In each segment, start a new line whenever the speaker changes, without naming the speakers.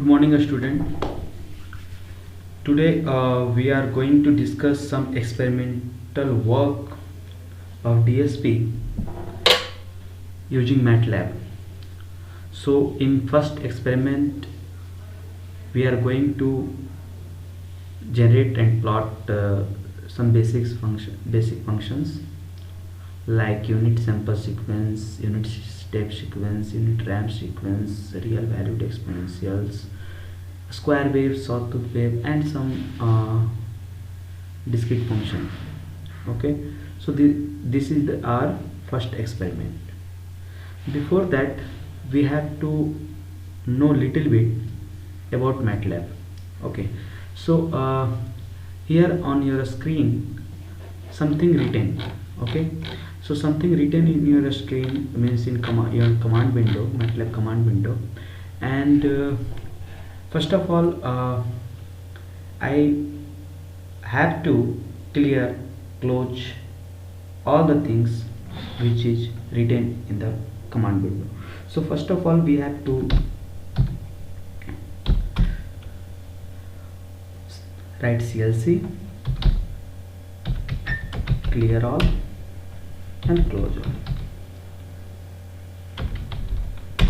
Good morning, student. Today we are going to discuss some experimental work of DSP using MATLAB. So in first experiment we are going to generate and plot some basic functions like unit sample sequence, unit step sequence, unit ramp sequence, real valued exponentials, square wave, sawtooth wave, and some discrete function. Okay, so this is our first experiment. Before that we have to know little bit about MATLAB. Okay, so here on your screen something written. Okay, so something written in your screen means in your command window, MATLAB command window. And first of all I have to close all the things which is written in the command window. So first of all we have to write CLC, clear all and close all.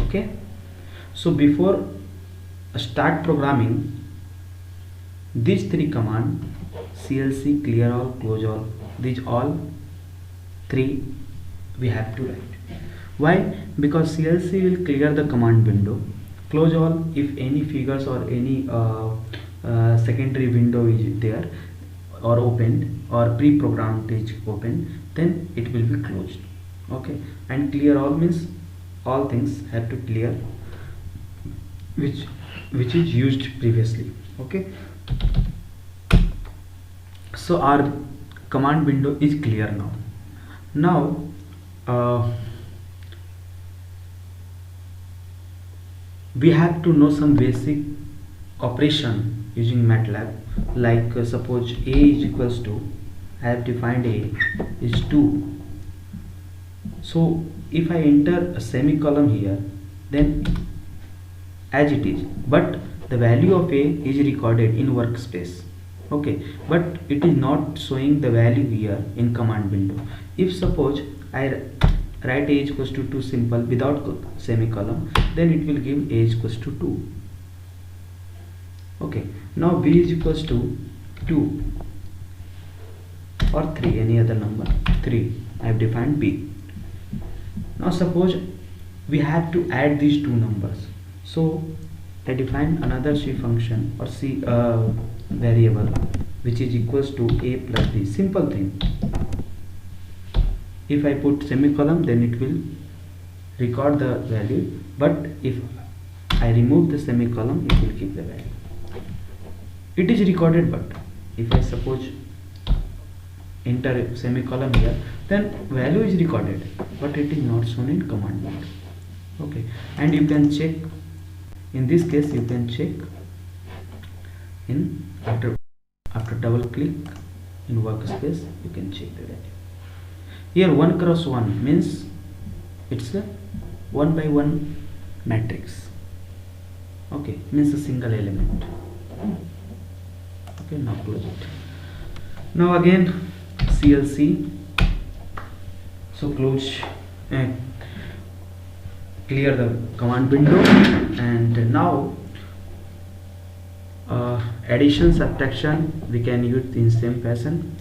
Okay, so before start programming, these three commands, CLC, clear all, close all, these all three we have to write. Why? Because CLC will clear the command window, close all if any figures or any secondary window is there or opened or pre-programmed is open, then it will be closed. Okay, and clear all means all things have to clear which is used previously. Okay, so our command window is clear now. We have to know some basic operation using MATLAB, like suppose a is equals to, I have defined a is 2. So if I enter a semicolon here, then as it is, but the value of a is recorded in workspace. Okay, but it is not showing the value here in command window. If suppose I write a is equals to 2 simple without semicolon, then it will give a is equals to 2. Okay, now b is equals to 2 or 3, any other number 3. I have defined b. Now suppose we have to add these two numbers, so I define another C function or C variable which is equals to a plus b. Simple thing. If I put semicolon, then it will record the value, but if I remove the semicolon, it will keep the value. It is recorded, but if I suppose enter a semicolon here, then value is recorded, but it is not shown in command window. Okay, and you can check, in this case you can check in after double click in workspace, you can check the value. Here 1 cross 1 means it's a 1 by 1 matrix. Okay, means a single element. Okay, now close it. Now again CLC, so close clear the command window, and now addition, subtraction we can use in same fashion,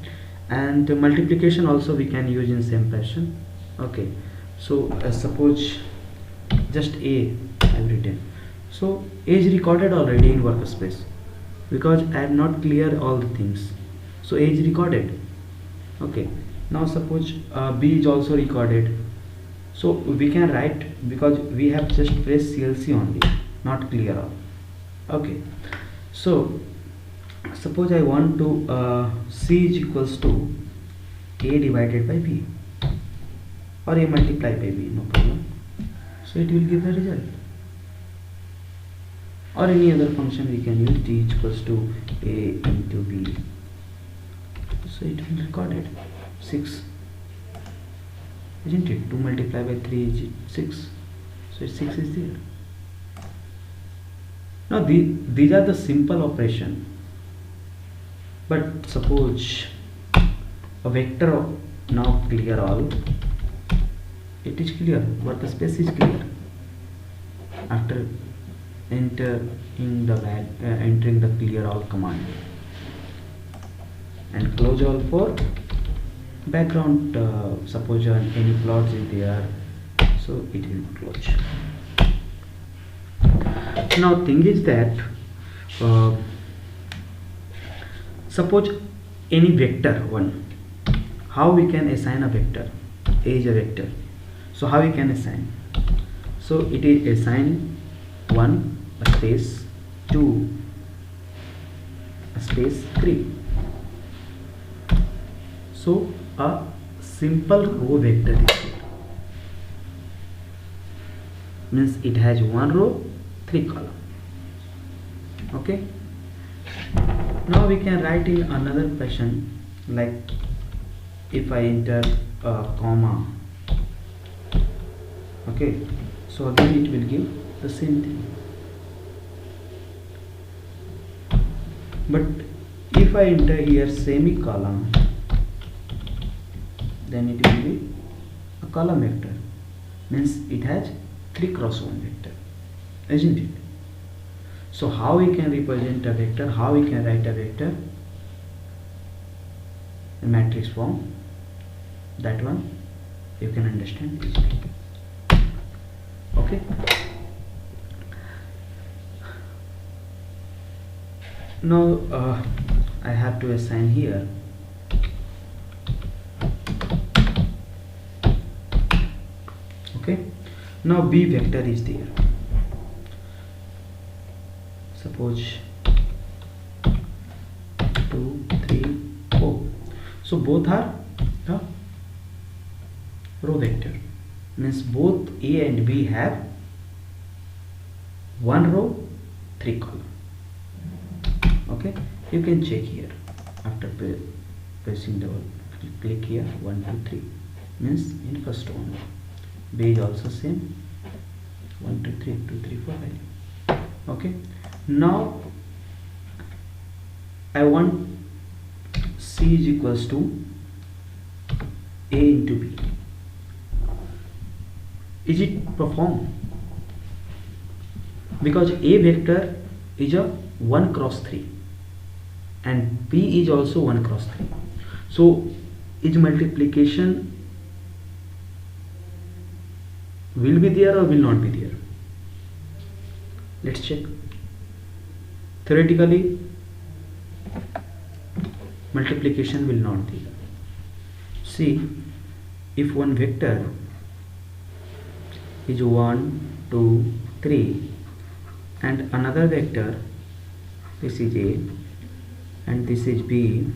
and multiplication also we can use in same fashion. Okay, so suppose just a I have written, so a is recorded already in workspace because I have not cleared all the things, so a is recorded. Okay, now suppose b is also recorded, so we can write, because we have just pressed CLC only, not clear all. Okay, so suppose I want to c is equals to a divided by b or a multiplied by b, no problem, so it will give the result. Or any other function we can use, d is equals to a into b, so it will record it 6, isn't it? 2 multiplied by 3 is 6, so 6 is there. Now these are the simple operation, but suppose a vector, now clear all, it is clear, but the space is clear after entering the clear all command, and close all for background. Suppose any plots is there, so it will close. Now thing is that suppose any vector 1, how we can assign a vector? A is a vector, so how we can assign? So it is assign 1 a space, 2 a space, 3. So a simple row vector is here, means it has 1 row 3 column. Okay, now we can write in another fashion, like if I enter a comma, okay, so again it will give the same thing. But if I enter here semicolon, then it will be a column vector, means it has 3 cross 1 vector, isn't it? So how we can represent a vector, how we can write a vector in matrix form, that one you can understand easily. Okay, now I have to assign here okay. Now B vector is there, suppose 2 3 4, so both are the row vector, means both A and B have 1 row 3 column. Okay, you can check here after pressing double click here, 1 2 3, means in first one. B is also same, 1 2 3 2 3 4 value. Okay, now I want C is equals to A into B. Is it perform? Because A vector is a 1 cross 3 and B is also 1 cross 3. So is multiplication will be there or will not be there? Let's check. Theoretically, multiplication will not be there. See, if one vector is 1 2 3 and another vector, this is A and this is B,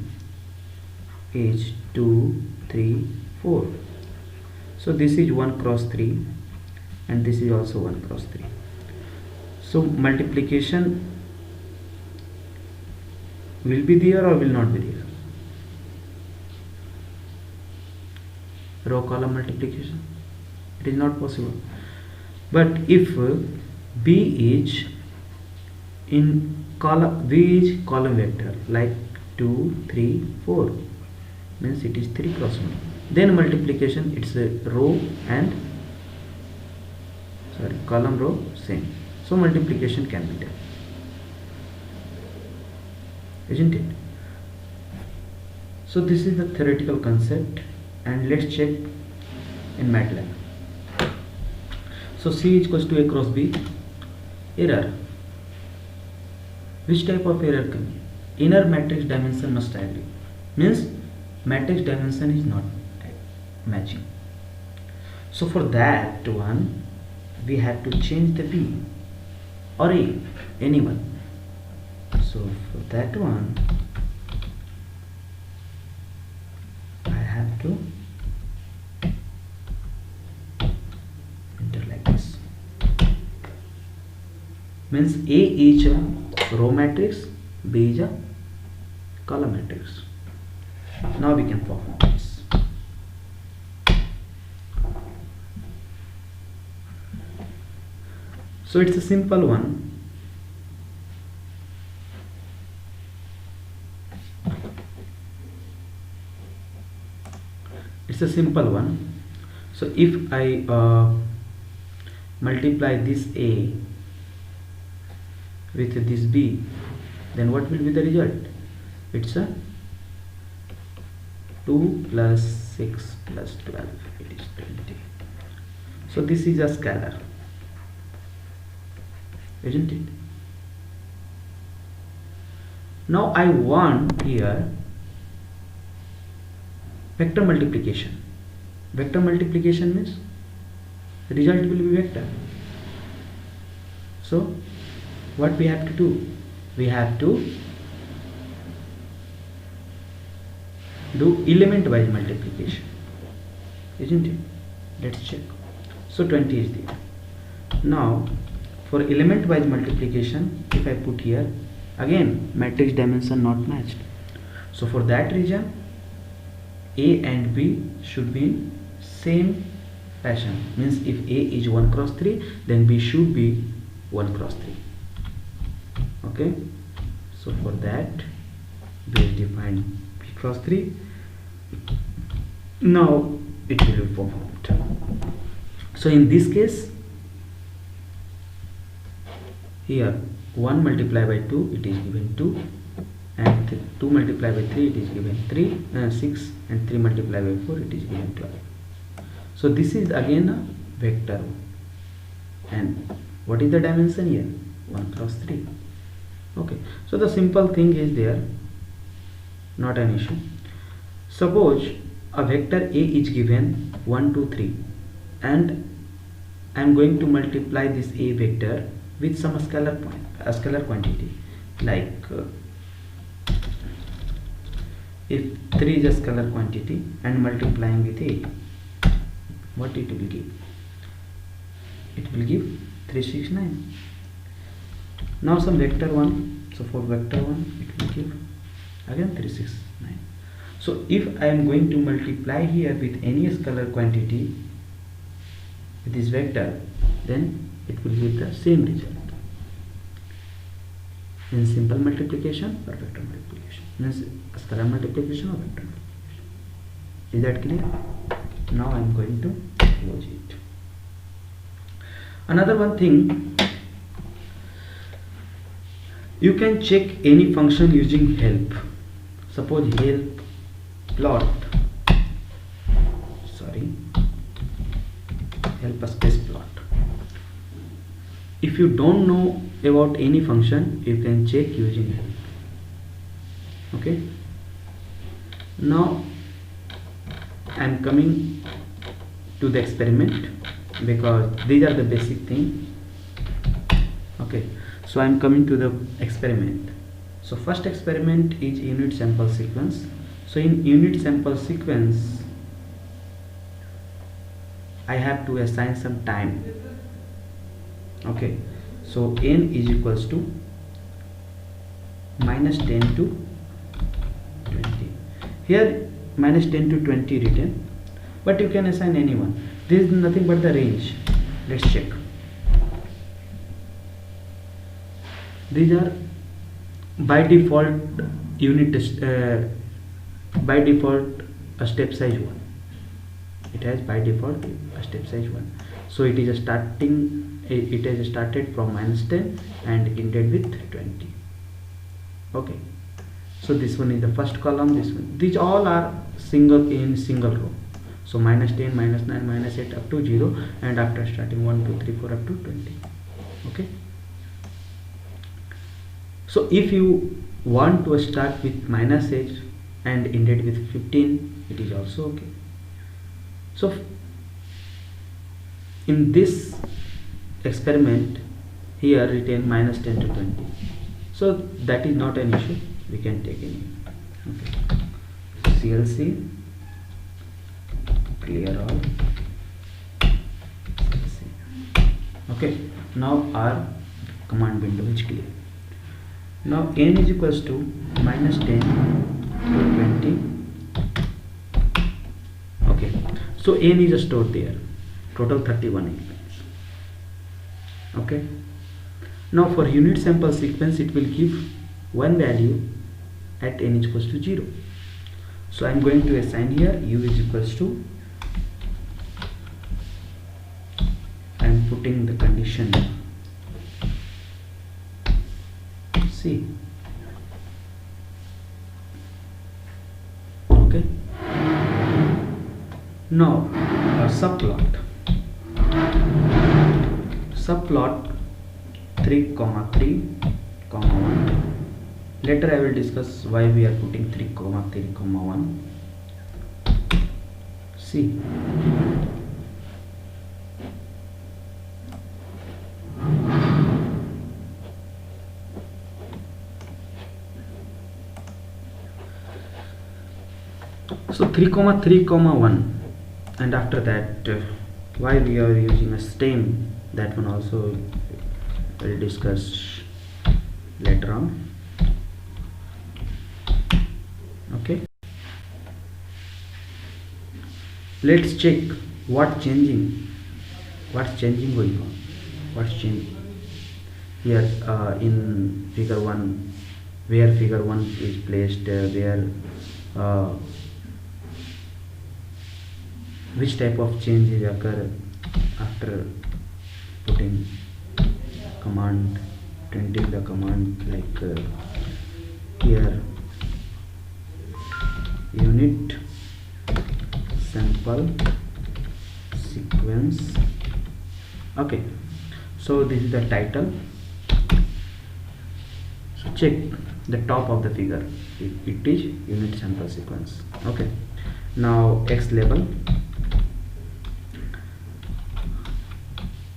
is 2 3 4. So this is 1 cross 3 and this is also 1 cross 3. So multiplication will be there or will not be there? Row column multiplication, it is not possible. But if B is in column, B is column vector like 2 3 4, means it is 3 cross 1, then multiplication it's a row and column row same, so multiplication can be done, isn't it? So this is the theoretical concept, and let's check in MATLAB. So C is equals to A cross B. Error. Which type of error can be? Inner matrix dimension must agree, means matrix dimension is not matching. So for that one we have to change the B or A, anyone. So for that one I have to enter like this, means A is a row matrix, B is a column matrix. Now we can perform this. So it's a simple one. It's a simple one. So if I multiply this A with this B, then what will be the result? It's a 2 plus 6 plus 12, it is 20. So this is a scalar, isn't it? Now I want here vector multiplication. Vector multiplication means the result will be vector. So what we have to do? We have to do element wise multiplication, isn't it? Let's check. So 20 is there. Now for element wise multiplication, if I put here, again matrix dimension not matched. So for that reason, A and B should be in same fashion. Means if A is 1 cross 3, then B should be 1 cross 3. Okay. So for that, B is defined B cross 3. Now it will be performed. So in this case, here 1 multiplied by 2, it is given 2, and 2 multiplied by 3, it is given 6, and 3 multiplied by 4, it is given 12. So this is again a vector, and what is the dimension here? 1 cross 3. Okay, so the simple thing is there, not an issue. Suppose a vector A is given 1, 2, 3, and I am going to multiply this A vector with some scalar quantity, like if 3 is a scalar quantity and multiplying with A, what it will give? It will give 3, 6, 9. Now some vector 1, so for vector 1 it will give again 3, 6, 9. So if I am going to multiply here with any scalar quantity with this vector, then it will give the same result. In simple multiplication or vector multiplication, means scalar multiplication or vector multiplication. Is that clear? Now I am going to close it. Another one thing, you can check any function using help. Suppose help plot, help a space plot. If you don't know about any function, you can check using help. Okay, now I am coming to the experiment, because these are the basic things. Okay, so I am coming to the experiment. So first experiment is unit sample sequence. So in unit sample sequence, I have to assign some time. Okay, so n is equals to minus 10 to 20. Here minus 10 to 20 written, but you can assign anyone. This is nothing but the range. Let's check. These are by default by default a step size 1. It has by default a step size 1. So it is it has started from minus 10 and ended with 20. Okay, so this one is the first column, this one, these all are single row. So minus 10, minus 9, minus 8 up to 0, and after starting 1, 2, 3, 4 up to 20. Okay, so if you want to start with minus 8 and ended with 15, it is also okay. So in this experiment, here written minus 10 to 20, so that is not an issue, we can take any. Okay, CLC clear all. CLC. Okay, now our command window is clear. Now n is equals to minus 10 to 20. Okay, so n is stored there, total 31 elements. Okay, now for unit sample sequence, it will give one value at n is equals to 0. So I'm going to assign here u is equals to, I'm putting the condition C. Okay. Now subplot 3 comma 3 comma 1. Later I will discuss why we are putting 3 comma 3 comma 1. See, so 3 comma 3 comma 1, and after that why we are using a stem, that one also we'll discuss later on. Okay, let's check what's changing going on, what's changing here in figure 1, where figure 1 is placed, where which type of changes occur after putting command, printing the command, like here unit sample sequence. Okay, so this is the title. So check the top of the figure, it is unit sample sequence. Okay, now X label,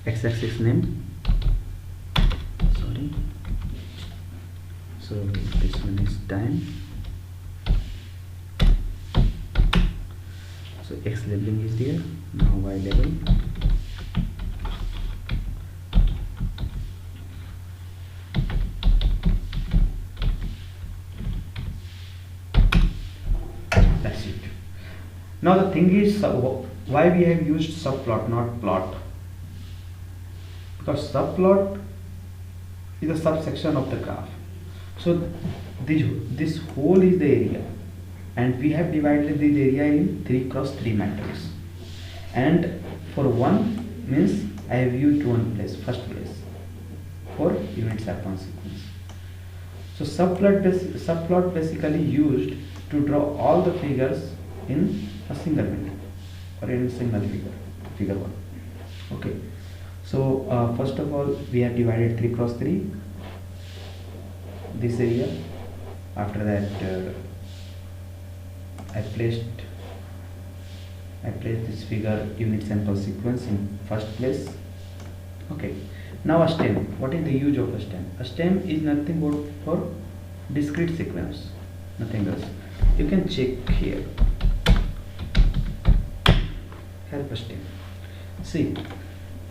x-axis name, sorry, so this one is time. So X labeling is there. Now Y label, that's it. Now the thing is, why we have used subplot, not plot? Because subplot is a subsection of the graph. So this whole is the area, and we have divided this area in 3 cross 3 matrix, and for 1 means I have used first place for unit sample sequence. So subplot basically used to draw all the figures in a single window or in a single figure 1. Okay, so first of all we have divided 3 cross 3 this area. After that I placed this figure unit sample sequence in first place. Okay, now a stem. What is the use of a stem? A stem is nothing but for discrete sequence, nothing else. You can check here, help a stem. See,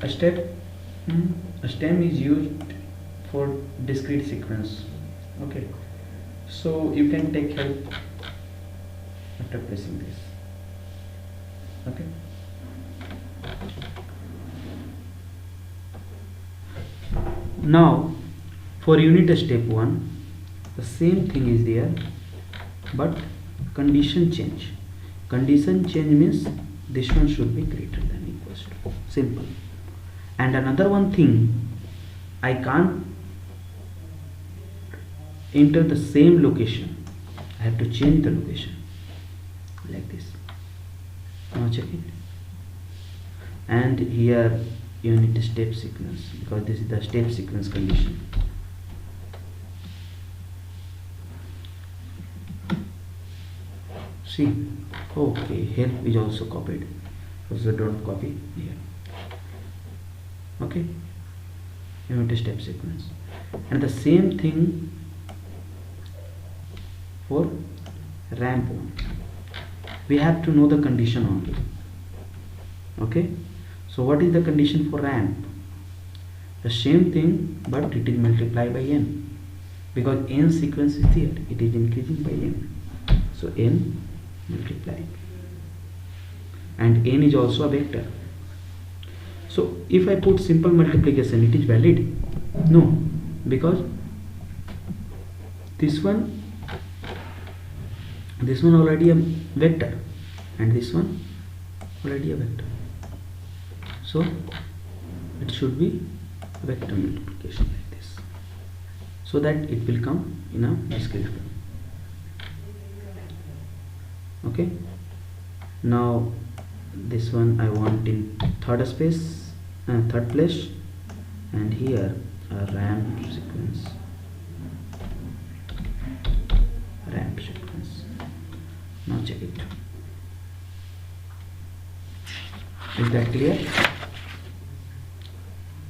a stem is used for discrete sequence. Okay, so you can take help after pressing this. Okay, now for unit step 1 the same thing is there, but condition change means this one should be greater than equals to, simple. And another one thing, I can't enter the same location, I have to change the location like this. Now check it, and here unit step sequence, because this is the step sequence condition. See, okay, help is also copied, so don't copy here. Okay, unit step sequence, and the same thing for ramp 1. We have to know the condition only. Okay, so what is the condition for ramp? The same thing, but it is multiplied by n, because n sequence is there, it is increasing by n, so n multiplied, and n is also a vector. So if I put simple multiplication, it is valid? No, because this one this one already a vector and this one already a vector, so it should be vector multiplication like this, so that it will come in a discrete form. Okay, now this one I want in third place, and here a ramp sequence. Now check it. Is that clear?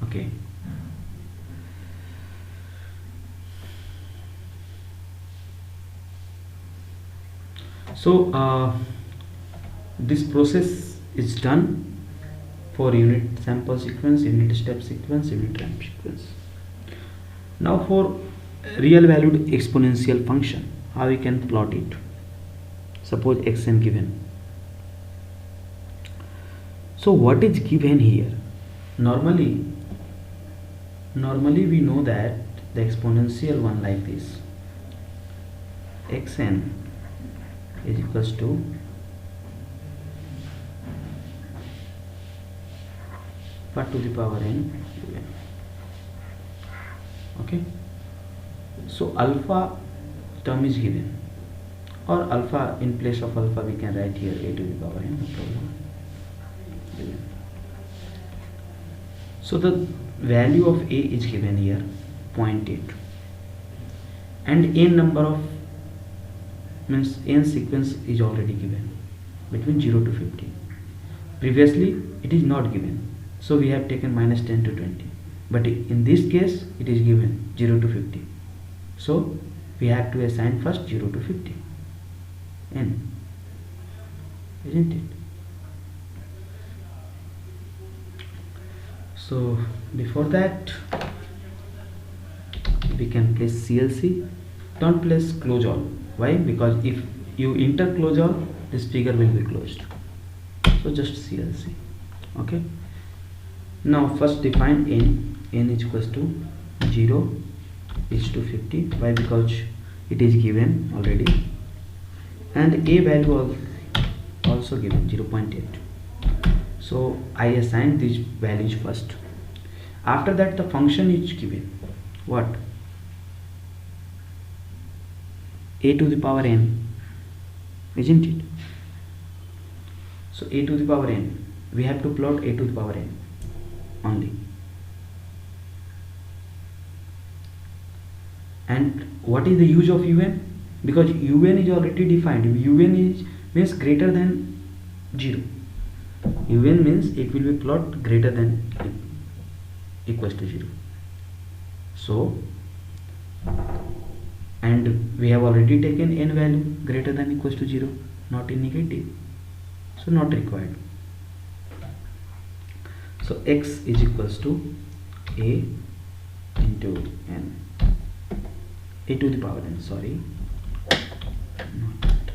Okay. So this process is done for unit sample sequence, unit step sequence, unit ramp sequence. Now for real valued exponential function, how we can plot it? Suppose xn given. So what is given here? Normally we know that the exponential one like this, xn is equals to what to the power n. Okay, so alpha term is given, or alpha, in place of alpha we can write here a to the power n, no problem. So the value of a is given here 0.8, and n number of means n sequence is already given between 0 to 50. Previously it is not given, so we have taken minus 10 to 20, but in this case it is given 0 to 50, so we have to assign first 0 to 50 n, isn't it? So before that we can place CLC. Don't place close all. Why? Because if you enter close all, this figure will be closed. So just CLC. Okay, now first define n is equals to 0 is to 50. Why? Because it is given already, and a value also given 0.8. So I assign these values first. After that the function is given, what? A to the power n, isn't it? So a to the power n, we have to plot a to the power n only. And what is the use of un? Because un is already defined. Un means greater than 0. Un means it will be plot greater than equals to 0. So, and we have already taken n value greater than equals to 0, not in negative, so not required. So x is equals to a into n, a to the power n, sorry, not that.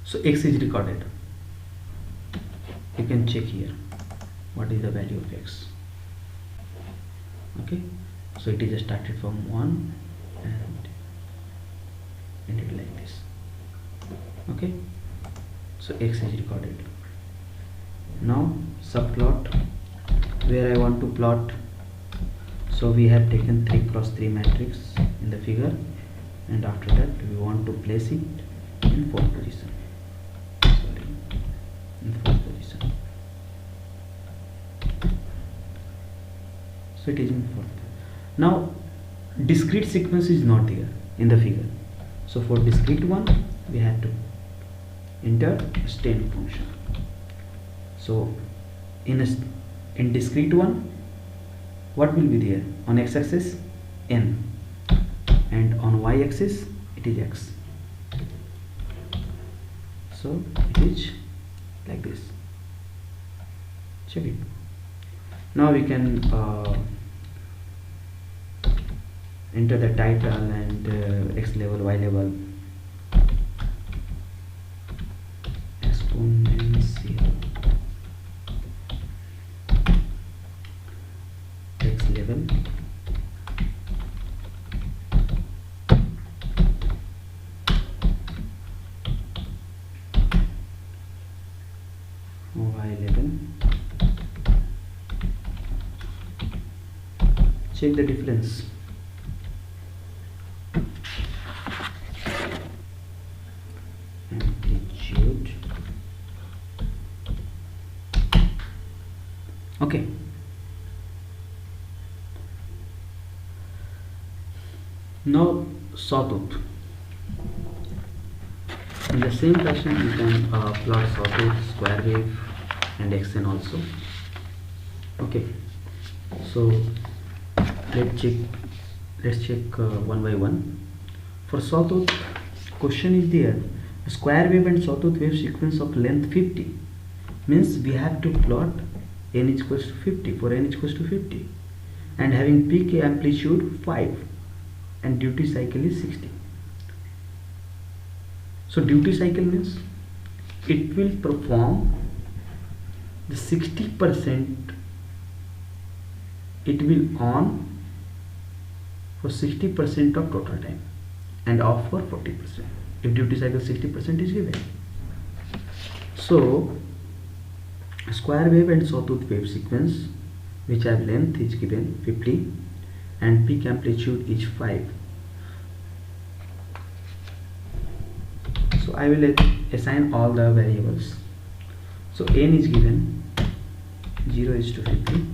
So x is recorded. You can check here what is the value of x. Okay, so it is started from 1 and ended like this. Okay, so x is recorded. Now subplot, where I want to plot. So we have taken 3 cross 3 matrix in the figure, and after that we want to place it in 4th position. Sorry, in 4th position. So it is in 4th. Now discrete sequence is not there in the figure. So for discrete one we have to enter stain function. So in discrete one, what will be there? On x-axis n, and on y-axis it is x. So it is like this. Check it. Now we can enter the title and x level, y level, exponential. y11, y11. Check the difference. Amplitude. Okay. Now sawtooth. In the same fashion, you can plot sawtooth, square wave, and xn also. Okay. So let's check one by one. For sawtooth, question is there: a square wave and sawtooth wave sequence of length 50 means we have to plot n is equals to 50 for n is equals to 50, and having peak amplitude 5 and duty cycle is 60. So duty cycle means it will perform the 60%, it will on for 60% of total time and off for 40% if duty cycle 60% is given. So square wave and sawtooth wave sequence which have length is given 50 and peak amplitude is 5. So I will assign all the variables. So n is given 0 is to 50.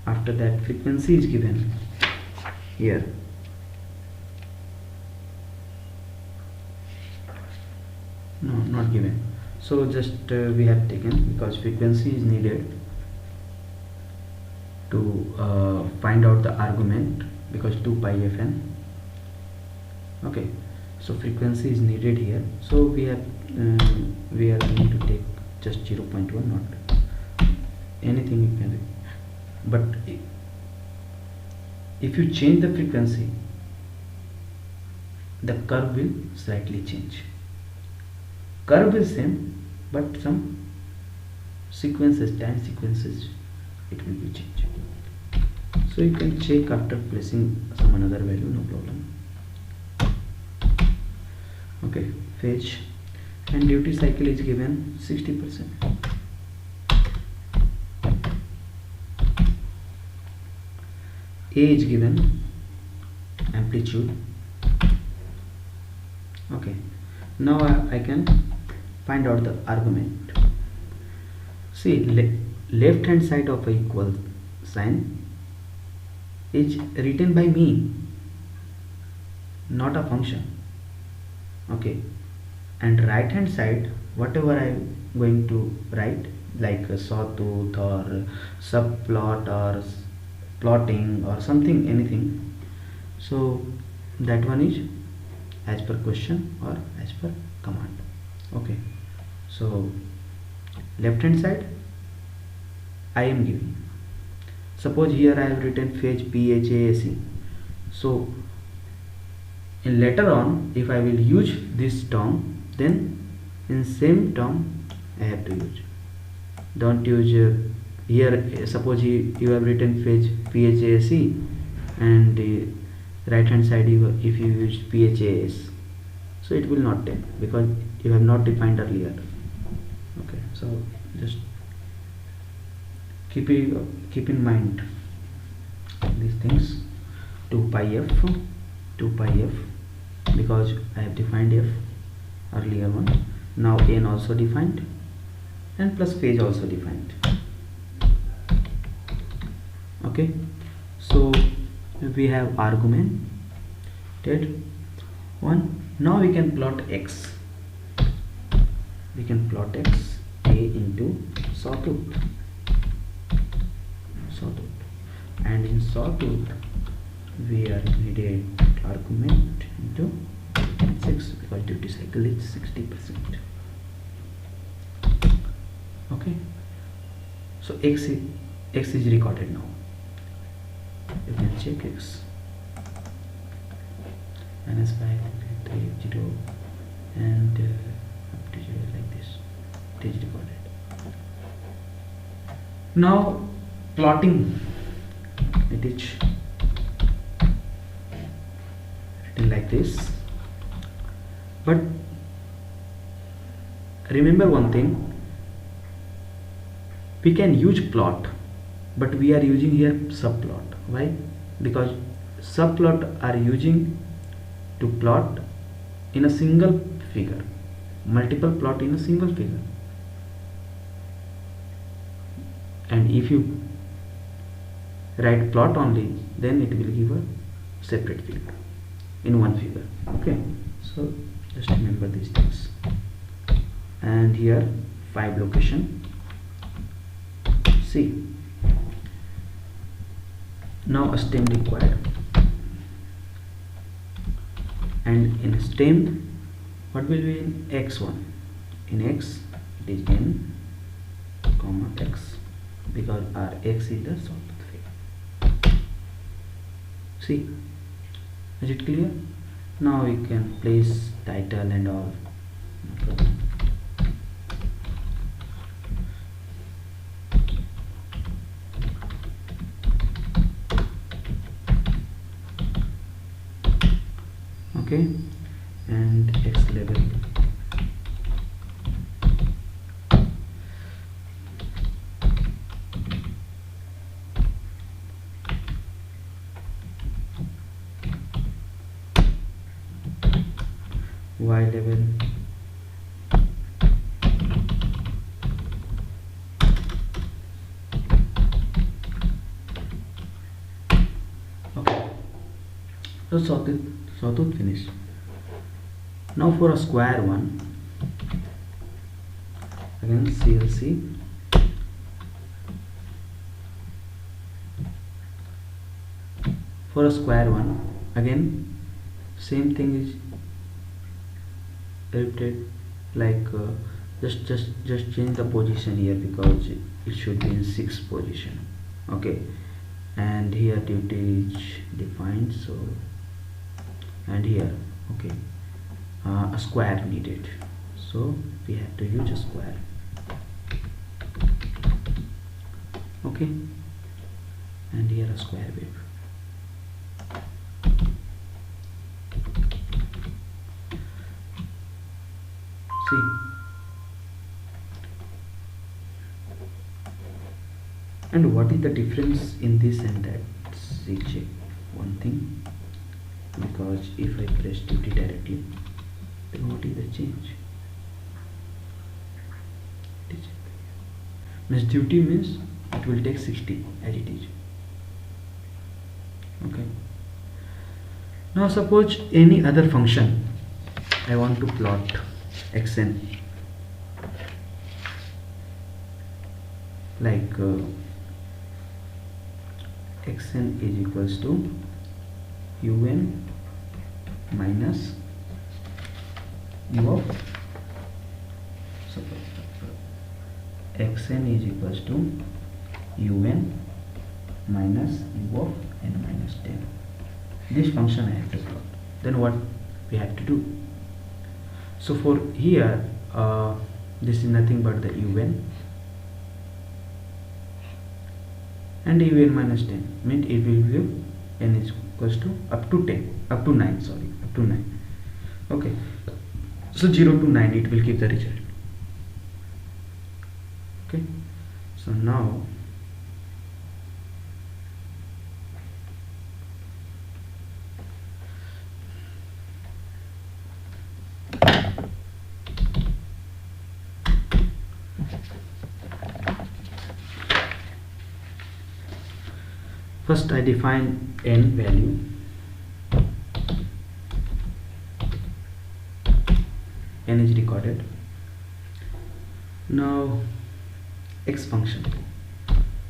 After that frequency is given here. No, not given. So just we have taken because frequency is needed to find out the argument because 2 pi fn. Okay, so frequency is needed here. So we are going to take just 0.1, not anything you can. But if you change the frequency, the curve will slightly change. Curve is same, but some sequences, time sequences, it will be changed. So you can check after placing some another value, no problem. Okay, fetch, and duty cycle is given 60%. A is given amplitude. Okay, now I can find out the argument. See, left hand side of a equal sign is written by me, not a function. Okay, and right hand side whatever I am going to write, like a sawtooth or subplot or plotting or something, anything, so that one is as per question or as per command. Okay, so left hand side I am giving, suppose here I have written fetch PHAC. So in later on if I will use this term, then in same term I have to use. Don't use here, suppose you have written fetch PHAC and right hand side if you use PHAS, so it will not take because you have not defined earlier. Okay, so just keep in mind these things. 2 pi f because I have defined f earlier one, now n also defined and plus phase also defined. Okay, so we have argument one. Now we can plot x. We can plot x, a into sawtooth, and in sawtooth we are needed argument into 6 because duty cycle is 60%. Okay, so x is recorded now. You can check x minus 5 0 and up to 0 like this. It is recorded. Now plotting it is written like this. But remember one thing, we can use plot, but we are using here subplot. Why? Because subplot are using to plot in a single figure, multiple plot in a single figure. And if you write plot only, then it will give a separate figure in one figure. Okay, so just remember these things. And here 5 location. See, now a stem required, and in stem what will be in x1? In x it is n comma x, because our x is the sawtooth figure. See, is it clear? Now you can place title and all. Okay, and x level. Y level. Okay, so sawtooth finished. Now for a square one, again CLC. For a square one, again same thing is repeated, like just change the position here, because it should be in 6th position. Okay, and here duty is defined, so, and here, okay, a square needed, so we have to use a square. Okay, and here a square wave. See, and what is the difference in this and that? See, check one thing, because if I press duty directly, then what is the change? Means duty means it will take 60 as it is. Okay, now suppose any other function I want to plot xn, like xn is equals to un minus u of, suppose xn is equals to un minus u of n minus 10. This function I have to plot. Then what we have to do? So for here, this is nothing but the un, and un minus 10 means it will give n is equals to up to 10, up to 9, sorry, up to 9. Okay, so 0 to 9 it will give the result. Okay, so now first I define n value, n is recorded. Now x function,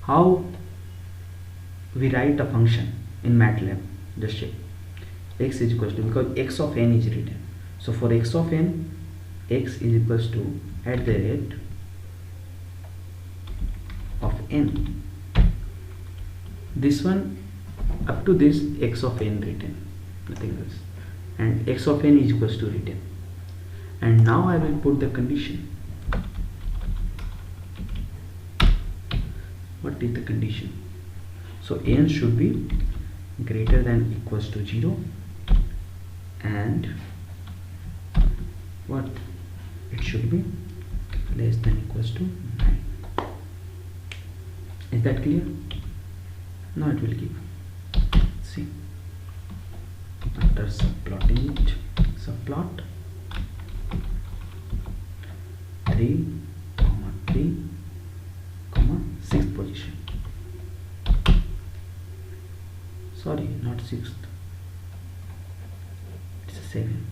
how we write a function in MATLAB? Just check, x is equals to, because x of n is written, so for x of n, x is equals to at the rate of n. This one up to this x of n written, nothing else, and x of n is equals to written. And now I will put the condition. What is the condition? So n should be greater than equals to 0 and what it should be less than equals to 9. Is that clear? Now it will give, see, after subplotting it, subplot 3, 3, 6th position. Sorry, not 6th, it's a 7.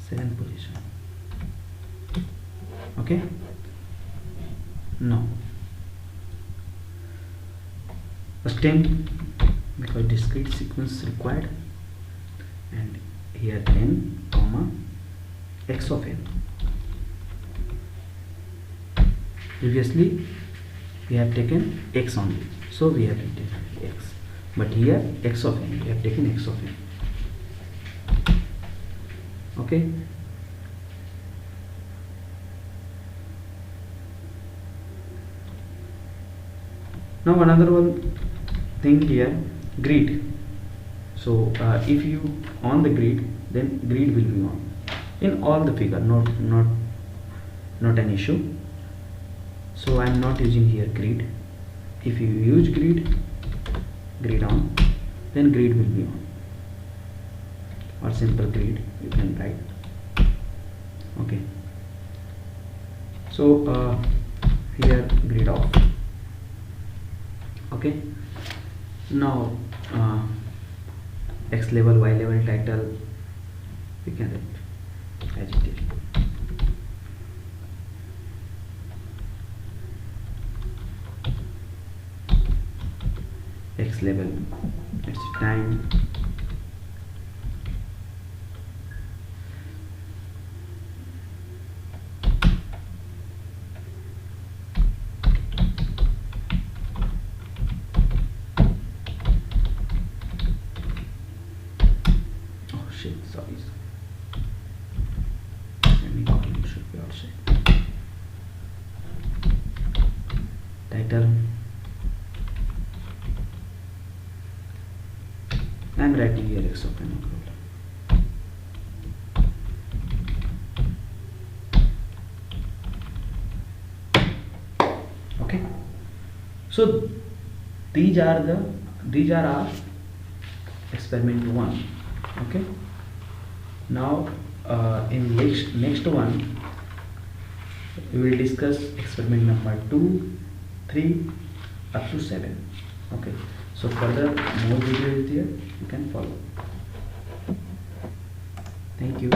Seventh position. Okay, now a stem, because discrete sequence required, and here n comma x of n. Previously we have taken x only, so we have taken x, but here x of n, we have taken x of n. Okay, now another one thing here, grid. So if you on the grid, then grid will be on in all the figure, not an issue. So I am not using here grid. If you use grid on, then grid will be on, or simple grid you can write. Okay, so here grid off. Okay, now x level, y level, title we can write as it is. X level, it's time, oh shit, sorry, semicolon should be outside. Title, I am writing here x of n, no problem. Okay, so these are our experiment 1. Okay, now in next one we will discuss experiment number 2, 3 up to 7. Okay, so further more video is there, you can follow. Thank you.